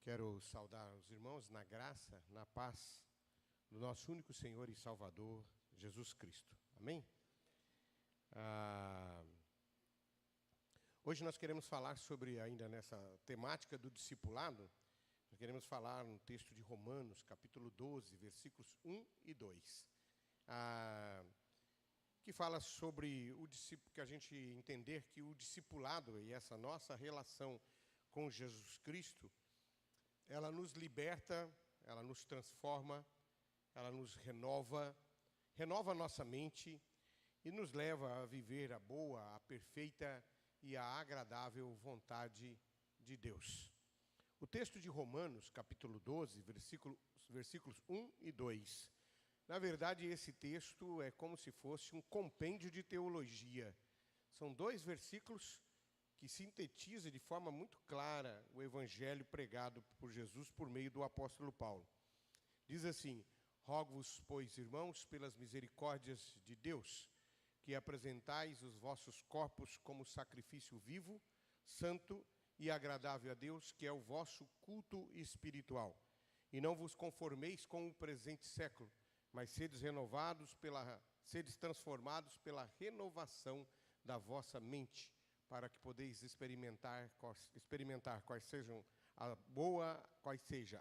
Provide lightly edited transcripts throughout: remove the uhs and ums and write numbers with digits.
Quero saudar os irmãos na graça, na paz do nosso único Senhor e Salvador, Jesus Cristo. Amém? Hoje nós queremos falar sobre, ainda nessa temática do discipulado, nós queremos falar no texto de Romanos, capítulo 12, versículos 1 e 2. Que fala sobre o discípulo, que a gente entender que o discipulado e essa nossa relação com Jesus Cristo, ela nos liberta, ela nos transforma, ela nos renova a nossa mente e nos leva a viver a boa, a perfeita e a agradável vontade de Deus. O texto de Romanos, capítulo 12, versículos 1 e 2. Na verdade, esse texto é como se fosse um compêndio de teologia. São 2 versículos que sintetiza de forma muito clara o evangelho pregado por Jesus por meio do apóstolo Paulo. Diz assim: rogo-vos, pois, irmãos, pelas misericórdias de Deus, que apresentais os vossos corpos como sacrifício vivo, santo e agradável a Deus, que é o vosso culto espiritual. E não vos conformeis com o presente século, mas sedes transformados pela renovação da vossa mente, para que podeis experimentar quais seja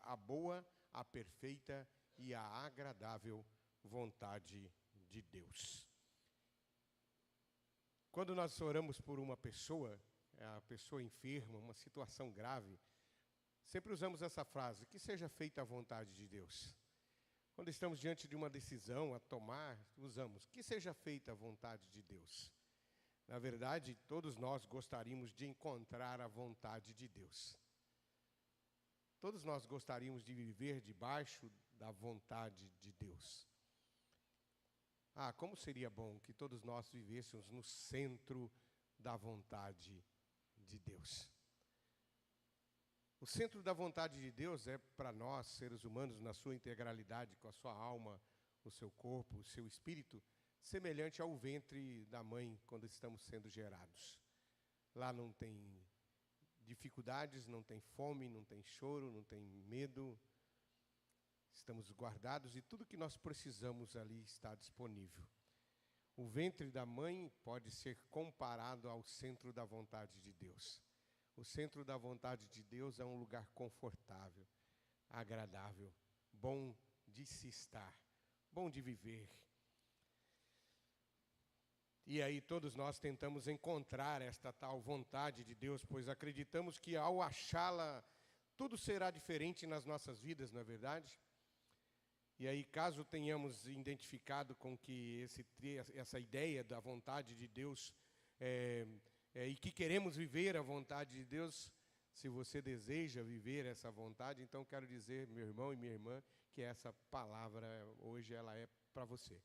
a boa, a perfeita e a agradável vontade de Deus. Quando nós oramos por uma pessoa, a pessoa enferma, uma situação grave, sempre usamos essa frase: que seja feita a vontade de Deus. Quando estamos diante de uma decisão a tomar, usamos: que seja feita a vontade de Deus. Na verdade, todos nós gostaríamos de encontrar a vontade de Deus. Todos nós gostaríamos de viver debaixo da vontade de Deus. Como seria bom que todos nós vivêssemos no centro da vontade de Deus. O centro da vontade de Deus é para nós, seres humanos, na sua integralidade, com a sua alma, o seu corpo, o seu espírito, semelhante ao ventre da mãe quando estamos sendo gerados. Lá não tem dificuldades, não tem fome, não tem choro, não tem medo. Estamos guardados e tudo que nós precisamos ali está disponível. O ventre da mãe pode ser comparado ao centro da vontade de Deus. O centro da vontade de Deus é um lugar confortável, agradável, bom de se estar, bom de viver. E aí todos nós tentamos encontrar esta tal vontade de Deus, pois acreditamos que ao achá-la, tudo será diferente nas nossas vidas, não é verdade? E aí, caso tenhamos identificado com que essa ideia da vontade de Deus, e que queremos viver a vontade de Deus, se você deseja viver essa vontade, então quero dizer, meu irmão e minha irmã, que essa palavra hoje ela é para você,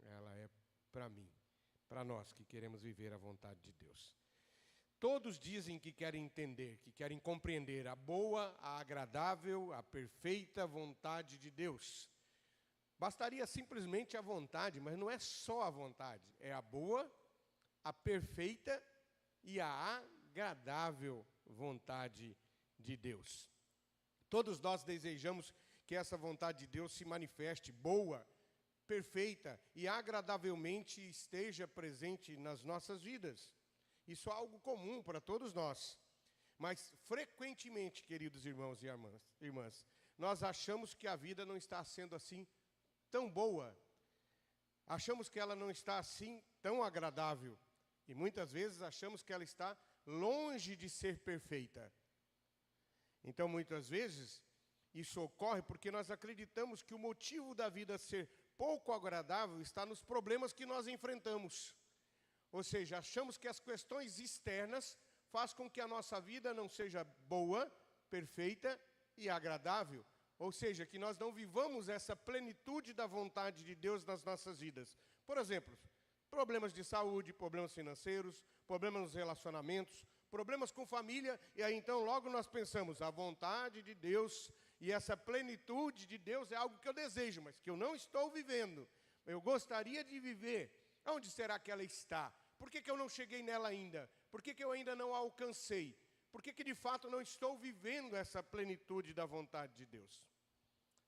ela é para mim. Para nós que queremos viver a vontade de Deus. Todos dizem que querem entender, que querem compreender a boa, a agradável, a perfeita vontade de Deus. Bastaria simplesmente a vontade, mas não é só a vontade, é a boa, a perfeita e a agradável vontade de Deus. Todos nós desejamos que essa vontade de Deus se manifeste boa, perfeita e agradavelmente esteja presente nas nossas vidas. Isso é algo comum para todos nós. Mas frequentemente, queridos irmãos e irmãs, nós achamos que a vida não está sendo assim tão boa. Achamos que ela não está assim tão agradável. E muitas vezes achamos que ela está longe de ser perfeita. Então, muitas vezes, isso ocorre porque nós acreditamos que o motivo da vida ser pouco agradável está nos problemas que nós enfrentamos. Ou seja, achamos que as questões externas fazem com que a nossa vida não seja boa, perfeita e agradável. Ou seja, que nós não vivamos essa plenitude da vontade de Deus nas nossas vidas. Por exemplo, problemas de saúde, problemas financeiros, problemas nos relacionamentos, problemas com família, e aí então logo nós pensamos, a vontade de Deus e essa plenitude de Deus é algo que eu desejo, mas que eu não estou vivendo. Eu gostaria de viver. Onde será que ela está? Por que eu não cheguei nela ainda? Por que eu ainda não a alcancei? por que de fato não estou vivendo essa plenitude da vontade de Deus?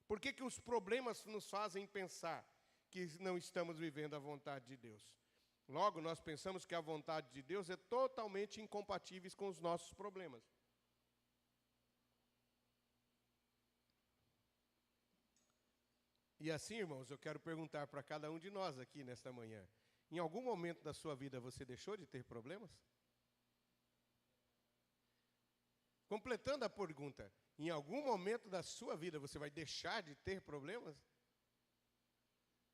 Por que os problemas nos fazem pensar que não estamos vivendo a vontade de Deus? Logo, nós pensamos que a vontade de Deus é totalmente incompatível com os nossos problemas. E assim, irmãos, eu quero perguntar para cada um de nós aqui nesta manhã: em algum momento da sua vida você deixou de ter problemas? Completando a pergunta, em algum momento da sua vida você vai deixar de ter problemas?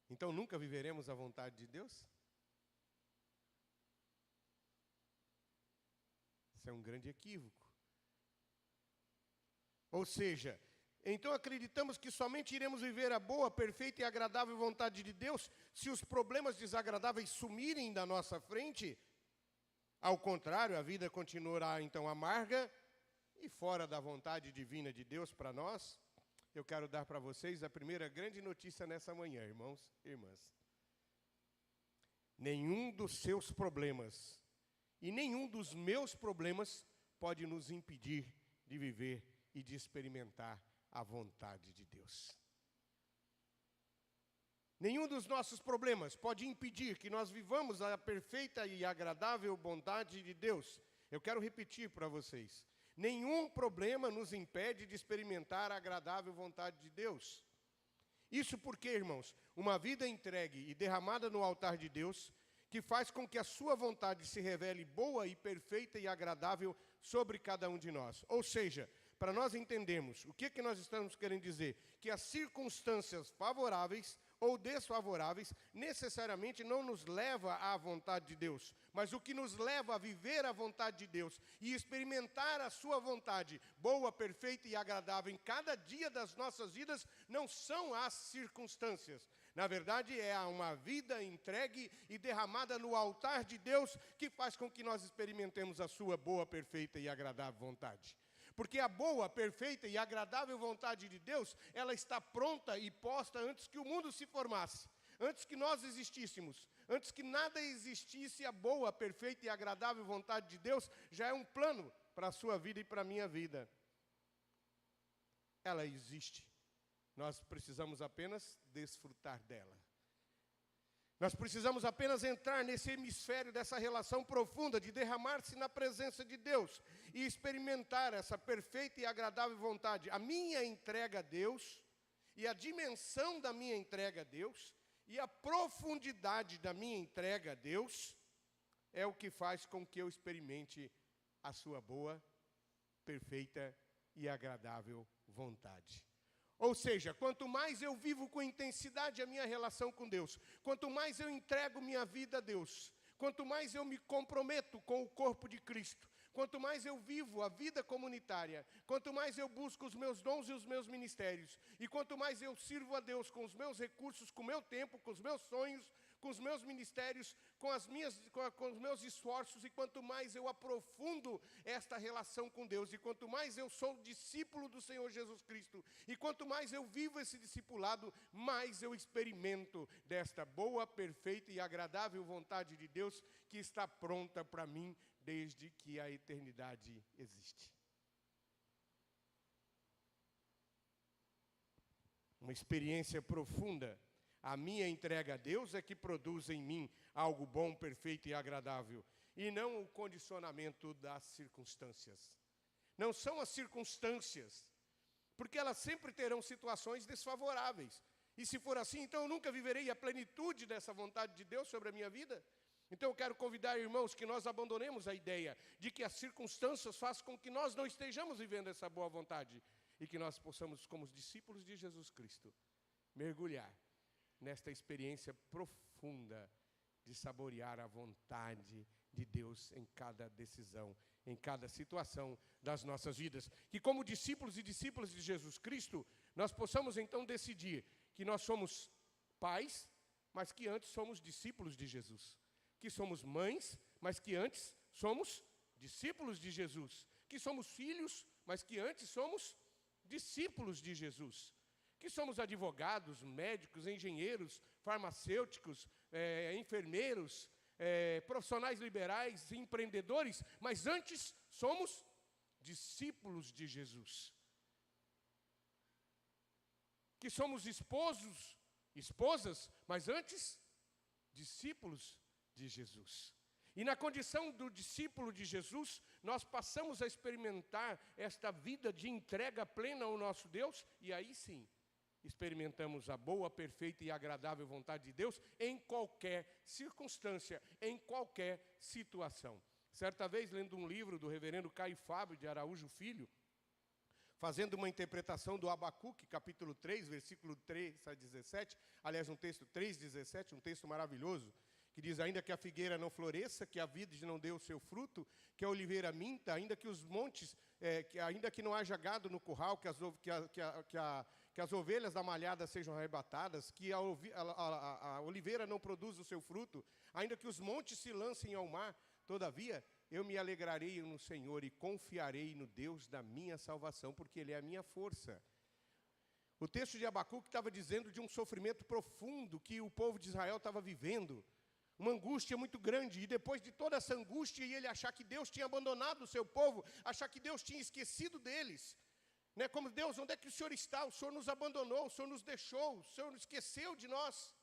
Então nunca viveremos a vontade de Deus? Isso é um grande equívoco. Ou seja, então acreditamos que somente iremos viver a boa, perfeita e agradável vontade de Deus se os problemas desagradáveis sumirem da nossa frente? Ao contrário, a vida continuará então amarga e fora da vontade divina de Deus para nós. Eu quero dar para vocês a primeira grande notícia nessa manhã, irmãos e irmãs. Nenhum dos seus problemas e nenhum dos meus problemas pode nos impedir de viver e de experimentar a vontade de Deus. Nenhum dos nossos problemas pode impedir que nós vivamos a perfeita e agradável vontade de Deus. Eu quero repetir para vocês. Nenhum problema nos impede de experimentar a agradável vontade de Deus. Isso porque, irmãos, uma vida entregue e derramada no altar de Deus, que faz com que a sua vontade se revele boa e perfeita e agradável sobre cada um de nós. Ou seja, para nós entendermos o que nós estamos querendo dizer, que as circunstâncias favoráveis ou desfavoráveis necessariamente não nos leva à vontade de Deus, mas o que nos leva a viver a vontade de Deus e experimentar a sua vontade boa, perfeita e agradável em cada dia das nossas vidas não são as circunstâncias. Na verdade, é uma vida entregue e derramada no altar de Deus que faz com que nós experimentemos a sua boa, perfeita e agradável vontade. Porque a boa, perfeita e agradável vontade de Deus, ela está pronta e posta antes que o mundo se formasse, antes que nós existíssemos, antes que nada existisse, a boa, perfeita e agradável vontade de Deus já é um plano para a sua vida e para a minha vida. Ela existe. Nós precisamos apenas desfrutar dela. Nós precisamos apenas entrar nesse hemisfério dessa relação profunda de derramar-se na presença de Deus e experimentar essa perfeita e agradável vontade. A minha entrega a Deus e a dimensão da minha entrega a Deus e a profundidade da minha entrega a Deus é o que faz com que eu experimente a sua boa, perfeita e agradável vontade. Ou seja, quanto mais eu vivo com intensidade a minha relação com Deus, quanto mais eu entrego minha vida a Deus, quanto mais eu me comprometo com o corpo de Cristo, quanto mais eu vivo a vida comunitária, quanto mais eu busco os meus dons e os meus ministérios, e quanto mais eu sirvo a Deus com os meus recursos, com o meu tempo, com os meus sonhos, com os meus ministérios, com os meus esforços, e quanto mais eu aprofundo esta relação com Deus, e quanto mais eu sou discípulo do Senhor Jesus Cristo, e quanto mais eu vivo esse discipulado, mais eu experimento desta boa, perfeita e agradável vontade de Deus que está pronta para mim desde que a eternidade existe. Uma experiência profunda. A minha entrega a Deus é que produz em mim algo bom, perfeito e agradável, e não o condicionamento das circunstâncias. Não são as circunstâncias, porque elas sempre terão situações desfavoráveis. E se for assim, então eu nunca viverei a plenitude dessa vontade de Deus sobre a minha vida. Então eu quero convidar, irmãos, que nós abandonemos a ideia de que as circunstâncias fazem com que nós não estejamos vivendo essa boa vontade, e que nós possamos, como os discípulos de Jesus Cristo, mergulhar nesta experiência profunda de saborear a vontade de Deus em cada decisão, em cada situação das nossas vidas. Que como discípulos e discípulas de Jesus Cristo, nós possamos então decidir que nós somos pais, mas que antes somos discípulos de Jesus. Que somos mães, mas que antes somos discípulos de Jesus. Que somos filhos, mas que antes somos discípulos de Jesus. Que somos advogados, médicos, engenheiros, farmacêuticos, enfermeiros, profissionais liberais, empreendedores, mas antes somos discípulos de Jesus. Que somos esposos, esposas, mas antes, discípulos de Jesus. E na condição do discípulo de Jesus, nós passamos a experimentar esta vida de entrega plena ao nosso Deus, e aí sim, experimentamos a boa, perfeita e agradável vontade de Deus em qualquer circunstância, em qualquer situação. Certa vez, lendo um livro do reverendo Caio Fábio de Araújo Filho, fazendo uma interpretação do Abacuque, capítulo 3, versículo 3 a 17, aliás, um texto 3:17, um texto maravilhoso, que diz: ainda que a figueira não floresça, que a vide não dê o seu fruto, que a oliveira minta, ainda que os montes, ainda que não haja gado no curral, que as ovelhas da malhada sejam arrebatadas, que a oliveira não produza o seu fruto, ainda que os montes se lancem ao mar, todavia eu me alegrarei no Senhor e confiarei no Deus da minha salvação, porque Ele é a minha força. O texto de Abacuque estava dizendo de um sofrimento profundo que o povo de Israel estava vivendo, uma angústia muito grande, e depois de toda essa angústia, ele achar que Deus tinha abandonado o seu povo, achar que Deus tinha esquecido deles, né? Como: Deus, onde é que o Senhor está? O Senhor nos abandonou, o Senhor nos deixou, o Senhor esqueceu de nós.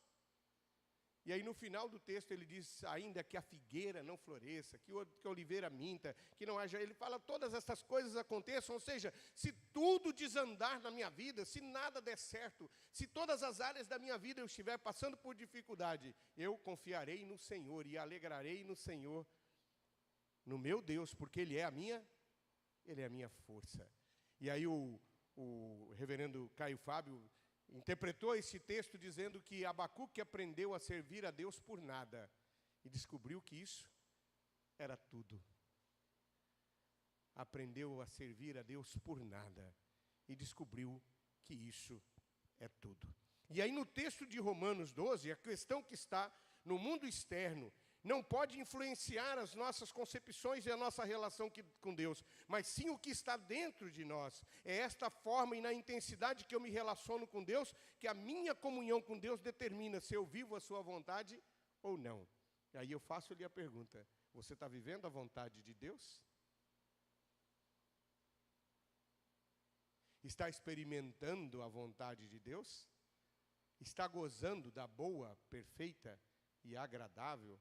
E aí no final do texto ele diz: ainda que a figueira não floresça, que a oliveira minta, que não haja... Ele fala: todas essas coisas aconteçam, ou seja, se tudo desandar na minha vida, se nada der certo, se todas as áreas da minha vida eu estiver passando por dificuldade, eu confiarei no Senhor e alegrarei no Senhor, no meu Deus, porque Ele é a minha força. E aí o reverendo Caio Fábio interpretou esse texto dizendo que Abacuque aprendeu a servir a Deus por nada e descobriu que isso era tudo. Aprendeu a servir a Deus por nada e descobriu que isso é tudo. E aí no texto de Romanos 12, a questão que está no mundo externo não pode influenciar as nossas concepções e a nossa relação com Deus, mas sim o que está dentro de nós. É esta forma e na intensidade que eu me relaciono com Deus, que a minha comunhão com Deus determina se eu vivo a sua vontade ou não. E aí eu faço-lhe a pergunta: você está vivendo a vontade de Deus? Está experimentando a vontade de Deus? Está gozando da boa, perfeita e agradável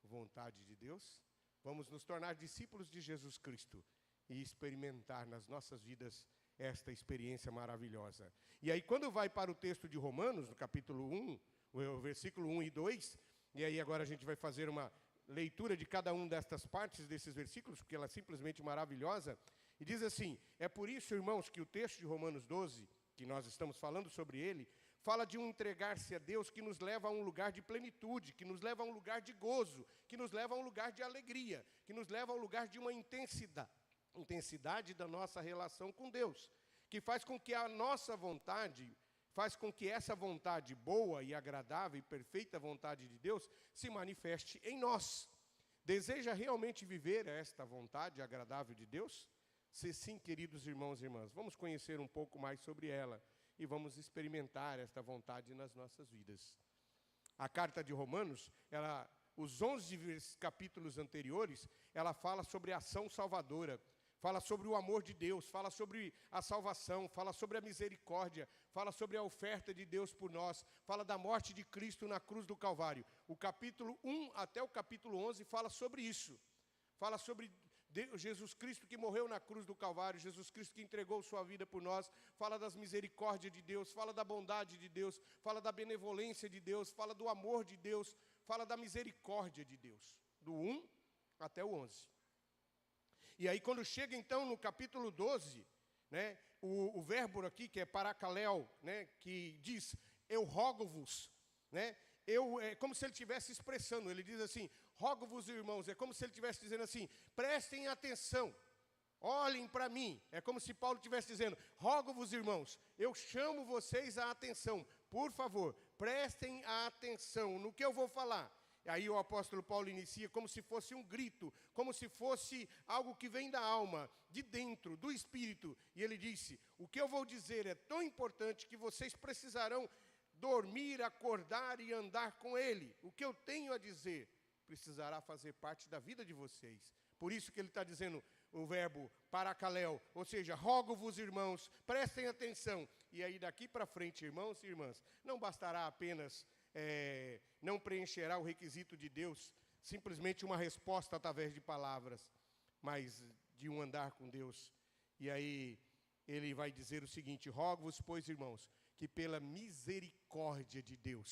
vontade de Deus? Vamos nos tornar discípulos de Jesus Cristo e experimentar nas nossas vidas esta experiência maravilhosa. E aí quando vai para o texto de Romanos, no capítulo 1, o versículo 1 e 2, e aí agora a gente vai fazer uma leitura de cada uma destas partes desses versículos, porque ela é simplesmente maravilhosa, e diz assim: é por isso, irmãos, que o texto de Romanos 12, que nós estamos falando sobre ele, fala de um entregar-se a Deus que nos leva a um lugar de plenitude, que nos leva a um lugar de gozo, que nos leva a um lugar de alegria, que nos leva a um lugar de uma intensidade da nossa relação com Deus, que faz com que a nossa vontade, faz com que essa vontade boa e agradável e perfeita vontade de Deus se manifeste em nós. Deseja realmente viver esta vontade agradável de Deus? Se sim, queridos irmãos e irmãs, vamos conhecer um pouco mais sobre ela e vamos experimentar esta vontade nas nossas vidas. A carta de Romanos, os 11 capítulos anteriores, ela fala sobre a ação salvadora, fala sobre o amor de Deus, fala sobre a salvação, fala sobre a misericórdia, fala sobre a oferta de Deus por nós, fala da morte de Cristo na cruz do Calvário. O capítulo 1 até o capítulo 11 fala sobre isso, fala sobre Jesus Cristo que morreu na cruz do Calvário, Jesus Cristo que entregou sua vida por nós, fala das misericórdias de Deus, fala da bondade de Deus, fala da benevolência de Deus, fala do amor de Deus, fala da misericórdia de Deus, do 1 até o 11. E aí quando chega então no capítulo 12, né, o verbo aqui que é paracaléu, né, que diz: eu rogo-vos, né, é como se ele estivesse expressando, ele diz assim: rogo-vos, irmãos, é como se ele estivesse dizendo assim: prestem atenção, olhem para mim. É como se Paulo estivesse dizendo: rogo-vos, irmãos, eu chamo vocês à atenção, por favor, prestem atenção no que eu vou falar. Aí o apóstolo Paulo inicia como se fosse um grito, como se fosse algo que vem da alma, de dentro, do espírito. E ele disse: o que eu vou dizer é tão importante que vocês precisarão dormir, acordar e andar com ele. O que eu tenho a dizer precisará fazer parte da vida de vocês. Por isso que ele está dizendo o verbo paracaléu, ou seja, rogo-vos, irmãos, prestem atenção. E aí daqui para frente, irmãos e irmãs, não bastará apenas, não preencherá o requisito de Deus, simplesmente uma resposta através de palavras, mas de um andar com Deus. E aí ele vai dizer o seguinte: rogo-vos, pois, irmãos, que pela misericórdia de Deus,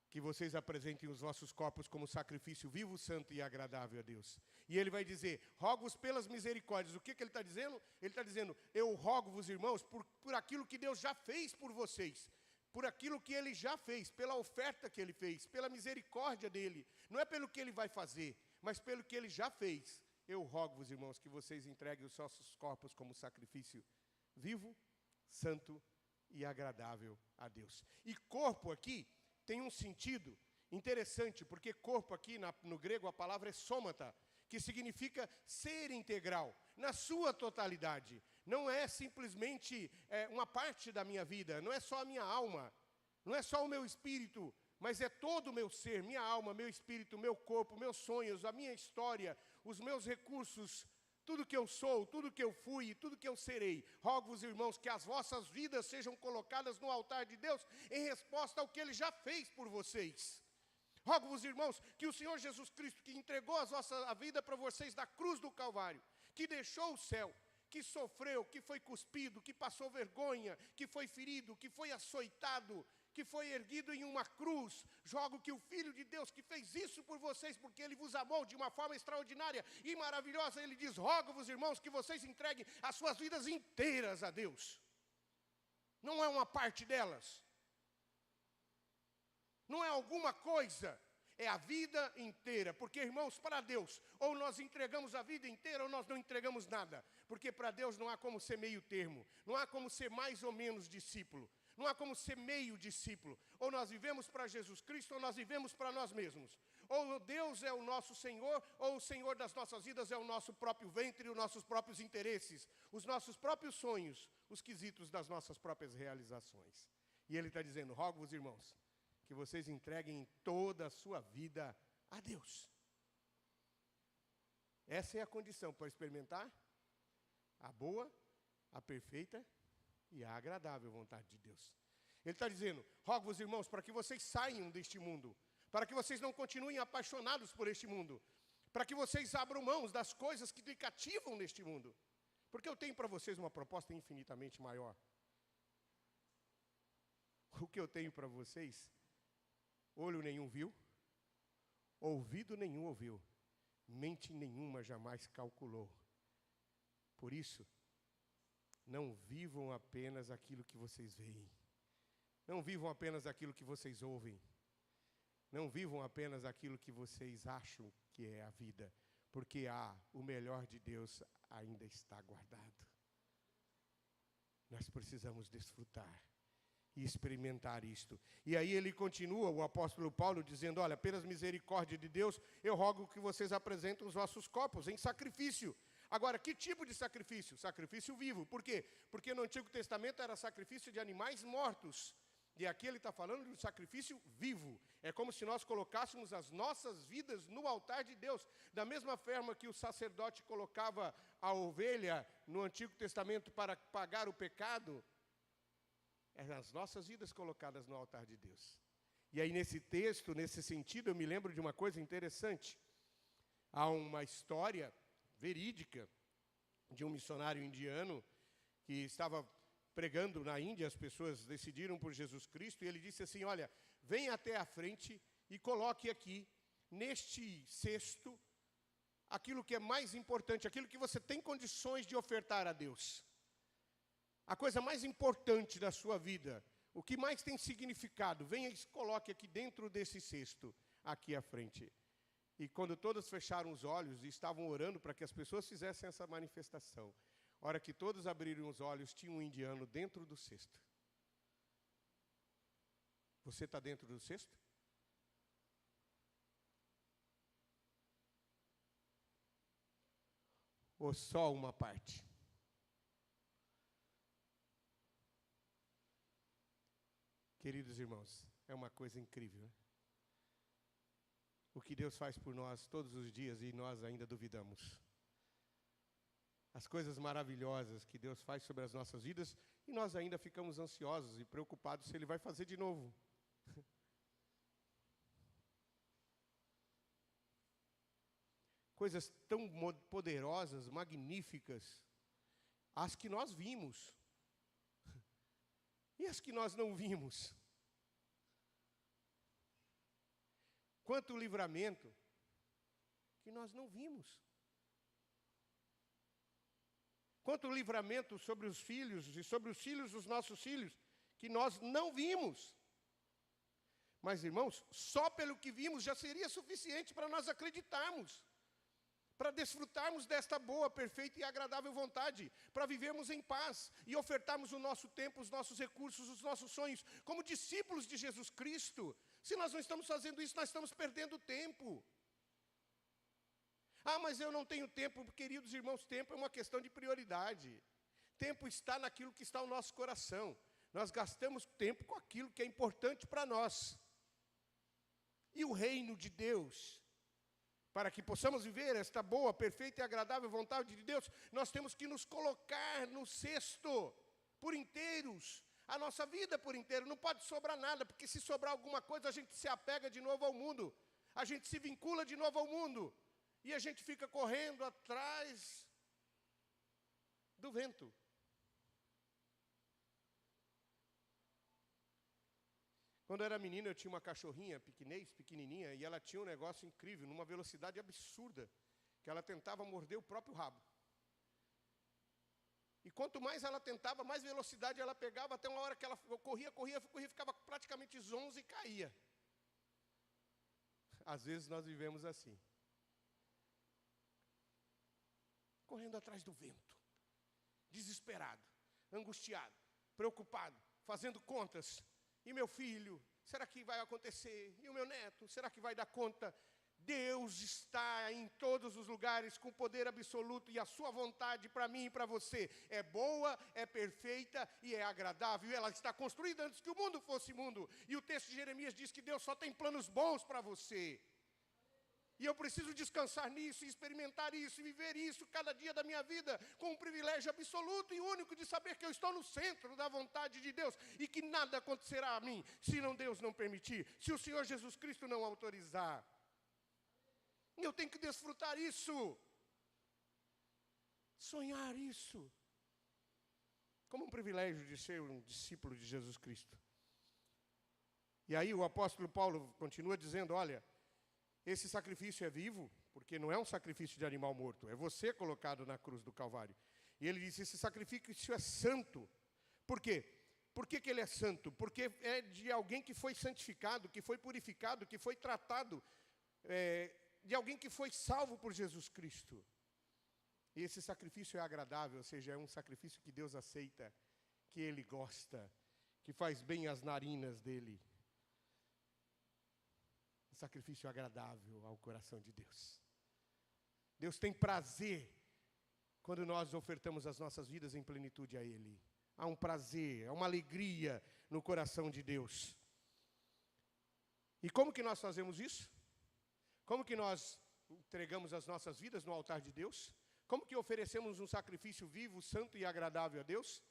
que vocês apresentem os vossos corpos como sacrifício vivo, santo e agradável a Deus. E ele vai dizer, rogo-vos pelas misericórdias. O que ele está dizendo? Ele está dizendo, eu rogo-vos, irmãos, por aquilo que Deus já fez por vocês, por aquilo que Ele já fez, pela oferta que Ele fez, pela misericórdia dEle. Não é pelo que Ele vai fazer, mas pelo que Ele já fez. Eu rogo-vos, irmãos, que vocês entreguem os vossos corpos como sacrifício vivo, santo e agradável a Deus. E corpo aqui tem um sentido interessante, porque corpo aqui no grego a palavra é sômata, que significa ser integral, na sua totalidade. Não é simplesmente uma parte da minha vida, não é só a minha alma, não é só o meu espírito, mas é todo o meu ser, minha alma, meu espírito, meu corpo, meus sonhos, a minha história, os meus recursos, tudo que eu sou, tudo que eu fui e tudo que eu serei. Rogo-vos, irmãos, que as vossas vidas sejam colocadas no altar de Deus em resposta ao que Ele já fez por vocês. Rogo-vos, irmãos, que o Senhor Jesus Cristo, que entregou a vida para vocês da cruz do Calvário, que deixou o céu, que sofreu, que foi cuspido, que passou vergonha, que foi ferido, que foi açoitado, que foi erguido em uma cruz, jogo que o Filho de Deus que fez isso por vocês, porque Ele vos amou de uma forma extraordinária e maravilhosa, Ele diz, rogo-vos, irmãos, que vocês entreguem as suas vidas inteiras a Deus. Não é uma parte delas. Não é alguma coisa. É a vida inteira, porque, irmãos, para Deus, ou nós entregamos a vida inteira ou nós não entregamos nada, porque para Deus não há como ser meio termo, não há como ser mais ou menos discípulo, não há como ser meio discípulo, ou nós vivemos para Jesus Cristo ou nós vivemos para nós mesmos, ou Deus é o nosso Senhor, ou o Senhor das nossas vidas é o nosso próprio ventre, os nossos próprios interesses, os nossos próprios sonhos, os quesitos das nossas próprias realizações. E Ele está dizendo, rogo-vos, irmãos, que vocês entreguem toda a sua vida a Deus. Essa é a condição para experimentar a boa, a perfeita e a agradável vontade de Deus. Ele está dizendo, rogo-vos, irmãos, para que vocês saiam deste mundo, para que vocês não continuem apaixonados por este mundo, para que vocês abram mãos das coisas que lhe cativam neste mundo, porque eu tenho para vocês uma proposta infinitamente maior. O que eu tenho para vocês, olho nenhum viu, ouvido nenhum ouviu, mente nenhuma jamais calculou. Por isso, não vivam apenas aquilo que vocês veem. Não vivam apenas aquilo que vocês ouvem. Não vivam apenas aquilo que vocês acham que é a vida. Porque o melhor de Deus ainda está guardado. Nós precisamos desfrutar e experimentar isto. E aí ele continua, o apóstolo Paulo, dizendo, olha, pelas misericórdias de Deus, eu rogo que vocês apresentem os vossos corpos em sacrifício. Agora, que tipo de sacrifício? Sacrifício vivo. Por quê? Porque no Antigo Testamento era sacrifício de animais mortos. E aqui ele está falando de um sacrifício vivo. É como se nós colocássemos as nossas vidas no altar de Deus. Da mesma forma que o sacerdote colocava a ovelha no Antigo Testamento para pagar o pecado, as nossas vidas colocadas no altar de Deus. E aí nesse texto, nesse sentido, eu me lembro de uma coisa interessante. Há uma história verídica de um missionário indiano que estava pregando na Índia, as pessoas decidiram por Jesus Cristo, e ele disse assim, olha, venha até a frente e coloque aqui, neste cesto, aquilo que é mais importante, aquilo que você tem condições de ofertar a Deus. A coisa mais importante da sua vida, o que mais tem significado, venha e se coloque aqui dentro desse cesto, aqui à frente. E quando todos fecharam os olhos e estavam orando para que as pessoas fizessem essa manifestação, a hora que todos abriram os olhos, tinha um indiano dentro do cesto. Você está dentro do cesto? Ou só uma parte? Queridos irmãos, é uma coisa incrível, né? o que Deus faz por nós todos os dias e nós ainda duvidamos. As coisas maravilhosas que Deus faz sobre as nossas vidas e nós ainda ficamos ansiosos e preocupados se Ele vai fazer de novo. Coisas tão poderosas, magníficas, as que nós vimos e as que nós não vimos. Quanto livramento que nós não vimos. Quanto livramento sobre os filhos e sobre os filhos dos nossos filhos que nós não vimos. Mas, irmãos, só pelo que vimos já seria suficiente para nós acreditarmos, para desfrutarmos desta boa, perfeita e agradável vontade, para vivermos em paz e ofertarmos o nosso tempo, os nossos recursos, os nossos sonhos, como discípulos de Jesus Cristo. Se nós não estamos fazendo isso, nós estamos perdendo tempo. Ah, mas eu não tenho tempo. Queridos irmãos, tempo é uma questão de prioridade. Tempo está naquilo que está no nosso coração. Nós gastamos tempo com aquilo que é importante para nós. E o reino de Deus, para que possamos viver esta boa, perfeita e agradável vontade de Deus, nós temos que nos colocar no cesto por inteiros, a nossa vida por inteiro. Não pode sobrar nada, porque se sobrar alguma coisa, a gente se apega de novo ao mundo, a gente se vincula de novo ao mundo, e a gente fica correndo atrás do vento. Quando eu era menino, eu tinha uma cachorrinha pequenininha, e ela tinha um negócio incrível, numa velocidade absurda, que ela tentava morder o próprio rabo. E quanto mais ela tentava, mais velocidade ela pegava, até uma hora que ela corria, ficava praticamente zonza e caía. Às vezes nós vivemos assim, correndo atrás do vento, desesperado, angustiado, preocupado, fazendo contas. E meu filho, será que vai acontecer? E o meu neto, será que vai dar conta? Deus está em todos os lugares com poder absoluto, e a sua vontade para mim e para você é boa, é perfeita e é agradável. E ela está construída antes que o mundo fosse mundo. E o texto de Jeremias diz que Deus só tem planos bons para você. E eu preciso descansar nisso, experimentar isso, e viver isso cada dia da minha vida, com um privilégio absoluto e único de saber que eu estou no centro da vontade de Deus, e que nada acontecerá a mim, se não Deus não permitir, se o Senhor Jesus Cristo não autorizar. Eu tenho que desfrutar isso, sonhar isso, como um privilégio de ser um discípulo de Jesus Cristo. E aí o apóstolo Paulo continua dizendo, olha, esse sacrifício é vivo, porque não é um sacrifício de animal morto, é você colocado na cruz do Calvário. E ele diz, esse sacrifício é santo. Por quê? Por que ele é santo? Porque é de alguém que foi santificado, que foi purificado, que foi tratado, de alguém que foi salvo por Jesus Cristo. E esse sacrifício é agradável, ou seja, é um sacrifício que Deus aceita, que Ele gosta, que faz bem às narinas dEle. Um sacrifício agradável ao coração de Deus. Deus tem prazer quando nós ofertamos as nossas vidas em plenitude a Ele. Há um prazer, há uma alegria no coração de Deus. E como que nós fazemos isso? Como que nós entregamos as nossas vidas no altar de Deus? Como que oferecemos um sacrifício vivo, santo e agradável a Deus?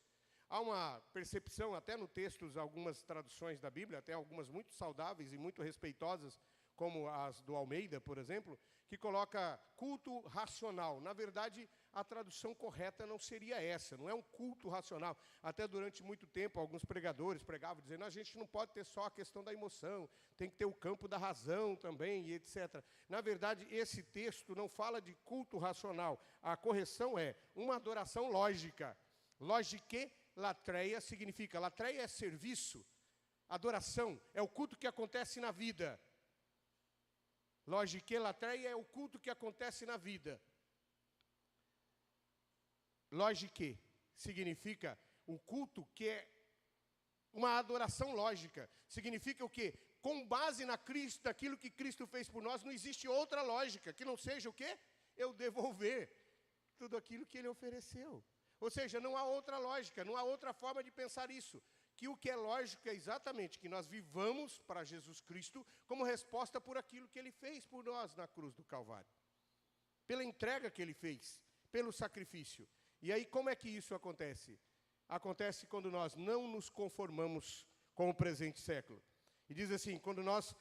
Há uma percepção, até no texto, algumas traduções da Bíblia, até algumas muito saudáveis e muito respeitosas, como as do Almeida, por exemplo, que coloca culto racional. Na verdade, a tradução correta não seria essa, não é um culto racional. Até durante muito tempo, alguns pregadores pregavam dizendo, a gente não pode ter só a questão da emoção, tem que ter o campo da razão também, e etc. Na verdade, esse texto não fala de culto racional. A correção é uma adoração lógica. Logique latreia significa, latreia é serviço, adoração é o culto que acontece na vida. Logique latreia é o culto que acontece na vida. Logique significa um culto que é uma adoração lógica. Significa o quê? Com base naquilo que Cristo fez por nós, não existe outra lógica que não seja o quê? Eu devolver tudo aquilo que Ele ofereceu. Ou seja, não há outra lógica, não há outra forma de pensar isso. que o que é lógico é exatamente que nós vivamos para Jesus Cristo como resposta por aquilo que Ele fez por nós na cruz do Calvário. Pela entrega que Ele fez, pelo sacrifício. E aí como é que isso acontece? Acontece quando nós não nos conformamos com o presente século. E diz assim, quando nós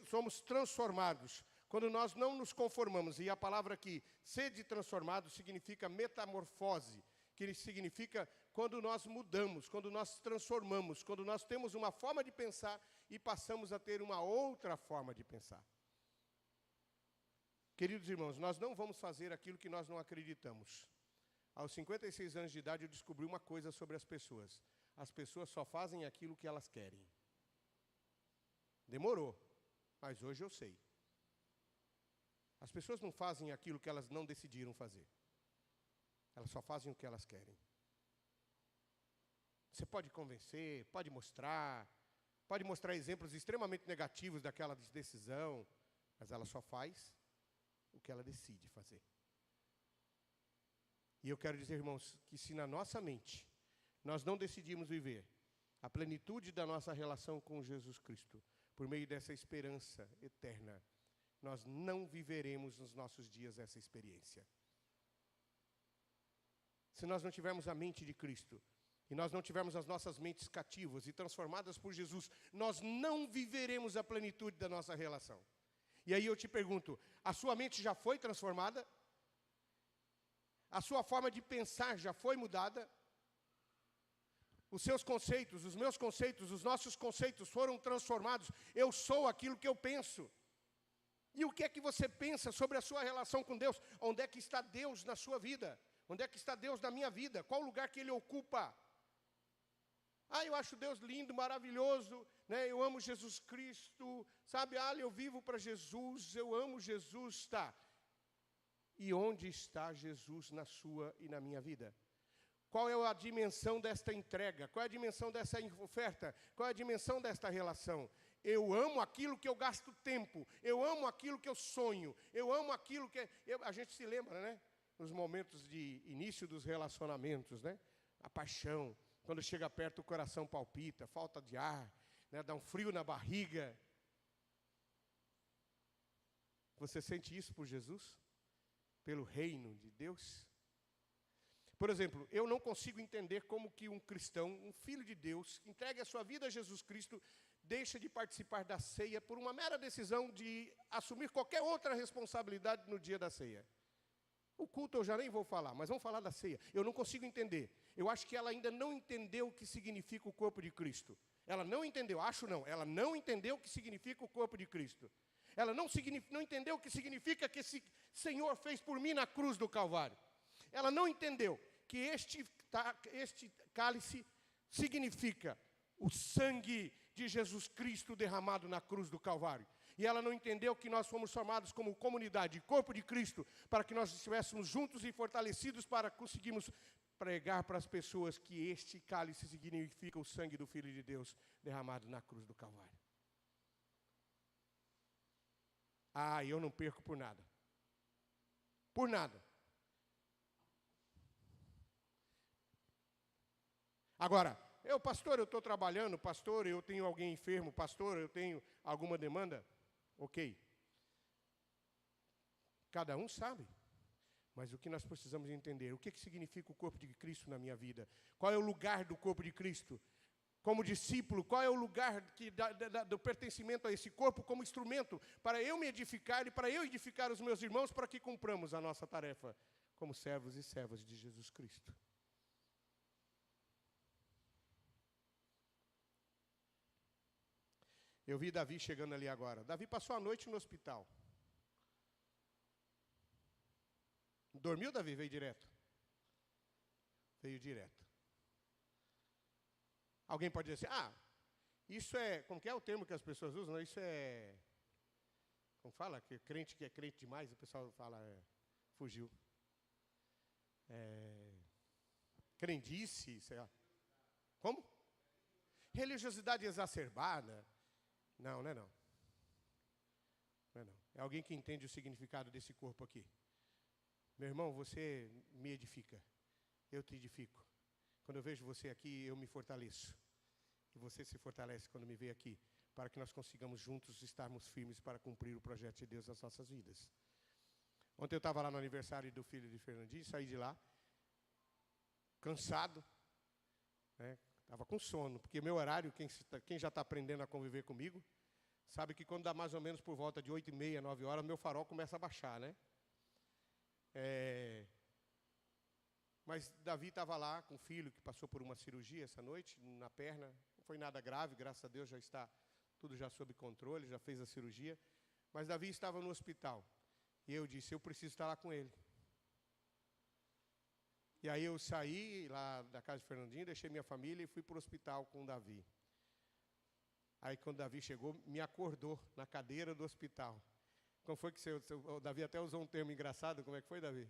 somos transformados, quando nós não nos conformamos, e a palavra aqui, sede transformado, significa metamorfose, que significa quando nós mudamos, quando nós transformamos, quando nós temos uma forma de pensar e passamos a ter uma outra forma de pensar. Queridos irmãos, nós não vamos fazer aquilo que nós não acreditamos. Aos 56 anos de idade eu descobri uma coisa sobre as pessoas. As pessoas só fazem aquilo que elas querem. Demorou, mas hoje eu sei. As pessoas não fazem aquilo que elas não decidiram fazer. Elas só fazem o que elas querem. Você pode convencer, pode mostrar exemplos extremamente negativos daquela decisão, mas ela só faz o que ela decide fazer. E eu quero dizer, irmãos, que se na nossa mente nós não decidimos viver a plenitude da nossa relação com Jesus Cristo, por meio dessa esperança eterna, nós não viveremos nos nossos dias essa experiência. Se nós não tivermos a mente de Cristo, e nós não tivermos as nossas mentes cativas e transformadas por Jesus, nós não viveremos a plenitude da nossa relação. E aí eu te pergunto, a sua mente já foi transformada? A sua forma de pensar já foi mudada? Os seus conceitos, os meus conceitos, os nossos conceitos foram transformados. Eu sou aquilo que eu penso. E o que é que você pensa sobre a sua relação com Deus? Onde é que está Deus na sua vida? Onde é que está Deus na minha vida? Qual o lugar que Ele ocupa? Eu acho Deus lindo, maravilhoso, né? Eu amo Jesus Cristo, sabe? Eu vivo para Jesus, eu amo Jesus, tá? E onde está Jesus na sua e na minha vida? Qual é a dimensão desta entrega? Qual é a dimensão dessa oferta? Qual é a dimensão desta relação? Eu amo aquilo que eu gasto tempo, eu amo aquilo que eu sonho, eu amo aquilo que... a gente se lembra, né? Nos momentos de início dos relacionamentos, né? A paixão, quando chega perto o coração palpita, falta de ar, né? Dá um frio na barriga. Você sente isso por Jesus? Pelo reino de Deus? Por exemplo, eu não consigo entender como que um cristão, um filho de Deus, que entregue a sua vida a Jesus Cristo, deixa de participar da ceia por uma mera decisão de assumir qualquer outra responsabilidade no dia da ceia. O culto eu já nem vou falar, mas vamos falar da ceia. Eu não consigo entender. Eu acho que ela ainda não entendeu o que significa o corpo de Cristo. Ela não entendeu, ela não entendeu o que significa o corpo de Cristo. Ela não entendeu o que significa que esse Senhor fez por mim na cruz do Calvário. Ela não entendeu que este cálice significa o sangue de Jesus Cristo derramado na cruz do Calvário. E ela não entendeu que nós fomos formados como comunidade, corpo de Cristo, para que nós estivéssemos juntos e fortalecidos para conseguirmos pregar para as pessoas que este cálice significa o sangue do Filho de Deus derramado na cruz do Calvário. Eu não perco por nada. Por nada. Agora, pastor, eu estou trabalhando, pastor, eu tenho alguém enfermo, pastor, eu tenho alguma demanda. Ok. Cada um sabe. Mas o que nós precisamos entender? O que significa o corpo de Cristo na minha vida? Qual é o lugar do corpo de Cristo? Como discípulo, qual é o lugar do pertencimento a esse corpo como instrumento para eu me edificar e para eu edificar os meus irmãos para que cumpramos a nossa tarefa como servos e servas de Jesus Cristo? Eu vi Davi chegando ali agora. Davi passou a noite no hospital. Dormiu, Davi? Veio direto. Veio direto. Alguém pode dizer assim, isso é... Como que é o termo que as pessoas usam? Isso é... Como fala? Que é crente demais, o pessoal fala... fugiu. Crendice, sei lá. Como? Religiosidade exacerbada. Não, não é não. Não é não. É alguém que entende o significado desse corpo aqui. Meu irmão, você me edifica. Eu te edifico. Quando eu vejo você aqui, eu me fortaleço. E você se fortalece quando me vê aqui, para que nós consigamos juntos estarmos firmes para cumprir o projeto de Deus nas nossas vidas. Ontem eu estava lá no aniversário do filho de Fernandinho, saí de lá, cansado, né? Estava com sono, porque meu horário, quem já está aprendendo a conviver comigo, sabe que quando dá mais ou menos por volta de 8h30, 9 horas, meu farol começa a baixar, né? Mas Davi estava lá com o filho que passou por uma cirurgia essa noite, na perna. Não foi nada grave, graças a Deus já está tudo já sob controle, já fez a cirurgia. Mas Davi estava no hospital. E eu disse, eu preciso estar lá com ele. E aí eu saí lá da casa de Fernandinho, deixei minha família e fui para o hospital com o Davi. Aí quando Davi chegou, me acordou na cadeira do hospital. Como foi que o Davi até usou um termo engraçado, como é que foi, Davi?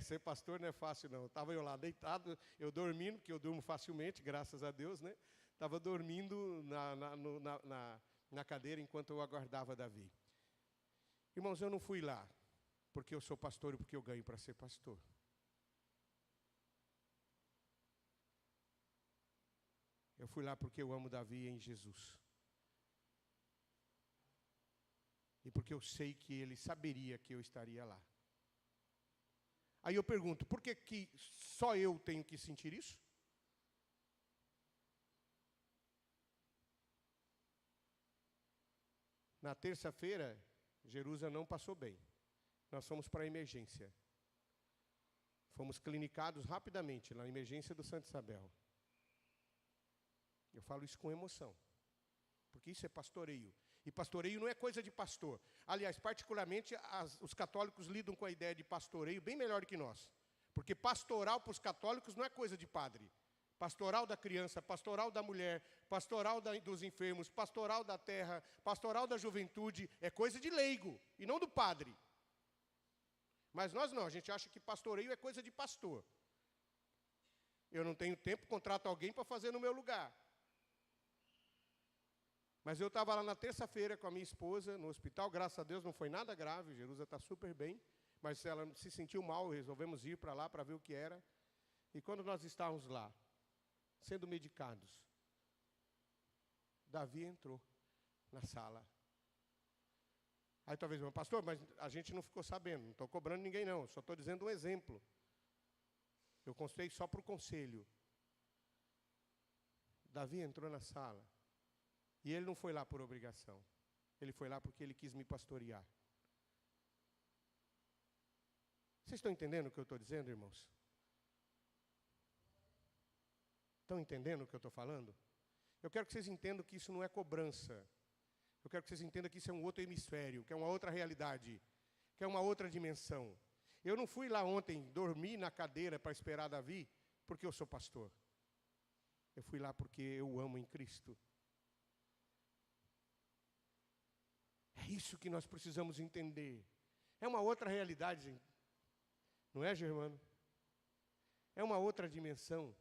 Ser pastor não é fácil não. Estava eu lá deitado, eu dormindo, porque eu durmo facilmente, graças a Deus, né? Estava dormindo na cadeira enquanto eu aguardava Davi. Irmãos, eu não fui lá porque eu sou pastor e porque eu ganho para ser pastor. Eu fui lá porque eu amo Davi em Jesus. E porque eu sei que ele saberia que eu estaria lá. Aí eu pergunto, por que só eu tenho que sentir isso? Na terça-feira, Jerusalém não passou bem. Nós fomos para a emergência. Fomos clinicados rapidamente, na emergência do Santa Isabel. Eu falo isso com emoção, porque isso é pastoreio. E pastoreio não é coisa de pastor. Aliás, particularmente, os católicos lidam com a ideia de pastoreio bem melhor do que nós. Porque pastoral para os católicos não é coisa de padre. Pastoral da criança, pastoral da mulher, pastoral dos enfermos, pastoral da terra, pastoral da juventude, é coisa de leigo, e não do padre. Mas nós não, a gente acha que pastoreio é coisa de pastor. Eu não tenho tempo, contrato alguém para fazer no meu lugar. Mas eu estava lá na terça-feira com a minha esposa, no hospital, graças a Deus não foi nada grave, Jerusa está super bem, mas ela se sentiu mal, resolvemos ir para lá para ver o que era. E quando nós estávamos lá, sendo medicados, Davi entrou na sala. Aí talvez, pastor, mas a gente não ficou sabendo, não estou cobrando ninguém não, só estou dizendo um exemplo. Eu contei só para o conselho. Davi entrou na sala. E ele não foi lá por obrigação. Ele foi lá porque ele quis me pastorear. Vocês estão entendendo o que eu estou dizendo, irmãos? Estão entendendo o que eu estou falando? Eu quero que vocês entendam que isso não é cobrança. Eu quero que vocês entendam que isso é um outro hemisfério, que é uma outra realidade, que é uma outra dimensão. Eu não fui lá ontem dormir na cadeira para esperar Davi, porque eu sou pastor. Eu fui lá porque eu amo em Cristo. É isso que nós precisamos entender. É uma outra realidade, não é, Germano? É uma outra dimensão.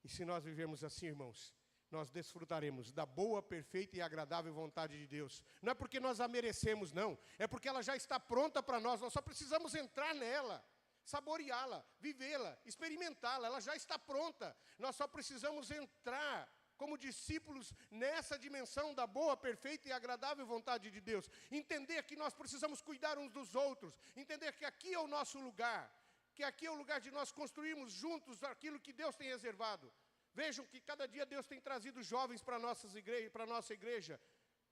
E se nós vivemos assim, irmãos, nós desfrutaremos da boa, perfeita e agradável vontade de Deus. Não é porque nós a merecemos, não. É porque ela já está pronta para nós. Nós só precisamos entrar nela, saboreá-la, vivê-la, experimentá-la. Ela já está pronta. Nós só precisamos entrar como discípulos nessa dimensão da boa, perfeita e agradável vontade de Deus. Entender que nós precisamos cuidar uns dos outros. Entender que aqui é o nosso lugar. Que aqui é o lugar de nós construirmos juntos aquilo que Deus tem reservado. Vejam que cada dia Deus tem trazido jovens para a nossa igreja.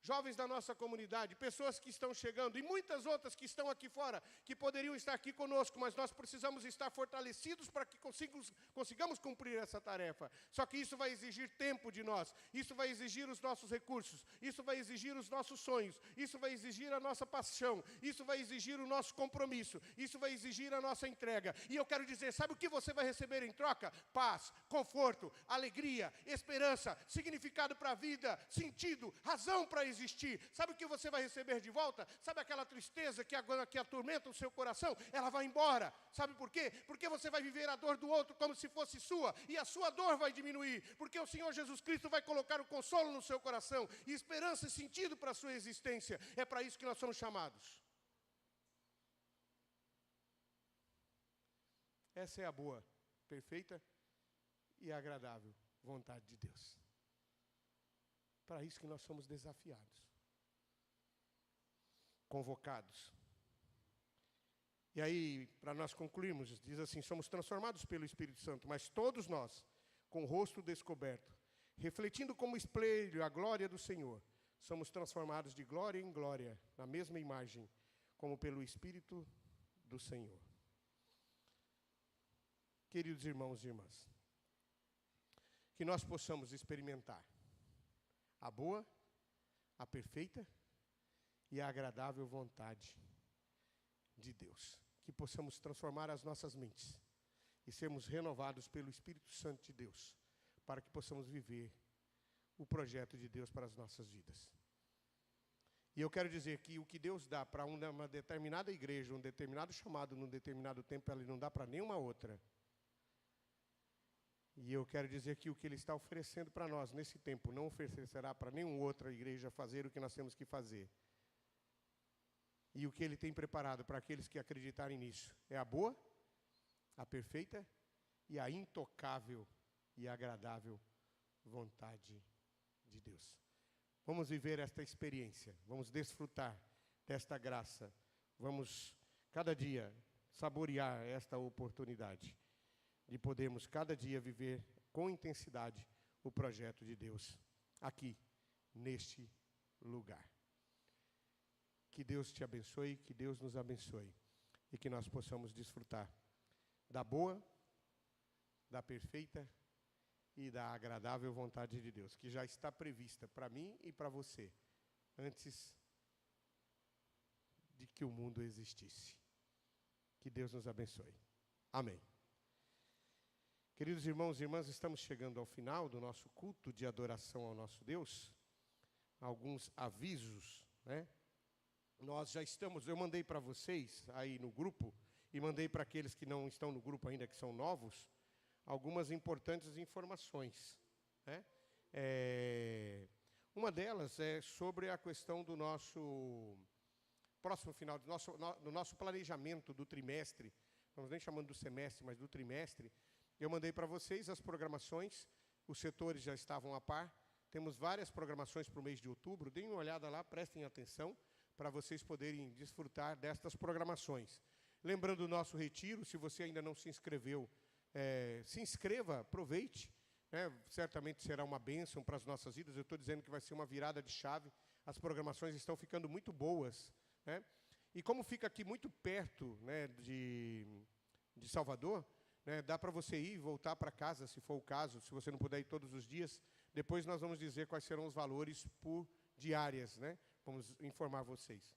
Jovens da nossa comunidade, pessoas que estão chegando e muitas outras que estão aqui fora, que poderiam estar aqui conosco, mas nós precisamos estar fortalecidos para que consigamos cumprir essa tarefa. Só que isso vai exigir tempo de nós, isso vai exigir os nossos recursos, isso vai exigir os nossos sonhos, isso vai exigir a nossa paixão, isso vai exigir o nosso compromisso, isso vai exigir a nossa entrega. E eu quero dizer, sabe o que você vai receber em troca? Paz, conforto, alegria, esperança, significado para a vida, sentido, razão para existir. Sabe o que você vai receber de volta? Sabe aquela tristeza que atormenta o seu coração? Ela vai embora. Sabe por quê? Porque você vai viver a dor do outro como se fosse sua, e a sua dor vai diminuir, porque o Senhor Jesus Cristo vai colocar o consolo no seu coração, e esperança e sentido para a sua existência. É para isso que nós somos chamados. Essa é a boa, perfeita e agradável vontade de Deus. Para isso que nós somos desafiados, convocados. E aí, para nós concluirmos, diz assim: somos transformados pelo Espírito Santo, mas todos nós, com o rosto descoberto, refletindo como espelho a glória do Senhor, somos transformados de glória em glória, na mesma imagem, como pelo Espírito do Senhor. Queridos irmãos e irmãs, que nós possamos experimentar a boa, a perfeita e a agradável vontade de Deus. Que possamos transformar as nossas mentes e sermos renovados pelo Espírito Santo de Deus, para que possamos viver o projeto de Deus para as nossas vidas. E eu quero dizer que o que Deus dá para uma determinada igreja, um determinado chamado, num determinado tempo, Ele não dá para nenhuma outra. E eu quero dizer que o que Ele está oferecendo para nós nesse tempo não oferecerá para nenhuma outra igreja fazer o que nós temos que fazer. E o que Ele tem preparado para aqueles que acreditarem nisso é a boa, a perfeita e a intocável e agradável vontade de Deus. Vamos viver esta experiência, vamos desfrutar desta graça, vamos cada dia saborear esta oportunidade de podermos cada dia viver com intensidade o projeto de Deus aqui, neste lugar. Que Deus te abençoe, que Deus nos abençoe e que nós possamos desfrutar da boa, da perfeita e da agradável vontade de Deus, que já está prevista para mim e para você, antes de que o mundo existisse. Que Deus nos abençoe. Amém. Queridos irmãos e irmãs, estamos chegando ao final do nosso culto de adoração ao nosso Deus. Alguns avisos, né? Nós já estamos, eu mandei para vocês aí no grupo, e mandei para aqueles que não estão no grupo ainda, que são novos, algumas importantes informações, né? Uma delas é sobre a questão do nosso próximo final, do nosso planejamento do trimestre, não estamos nem chamando do semestre, mas do trimestre. Eu mandei para vocês as programações, os setores já estavam a par, temos várias programações para o mês de outubro, deem uma olhada lá, prestem atenção, para vocês poderem desfrutar destas programações. Lembrando o nosso retiro, se você ainda não se inscreveu, se inscreva, aproveite, né? Certamente será uma bênção para as nossas vidas. Eu estou dizendo que vai ser uma virada de chave, as programações estão ficando muito boas, né? E como fica aqui muito perto, né, de Salvador, né, dá para você ir e voltar para casa, se for o caso, se você não puder ir todos os dias. Depois nós vamos dizer quais serão os valores por diárias, né? Vamos informar vocês.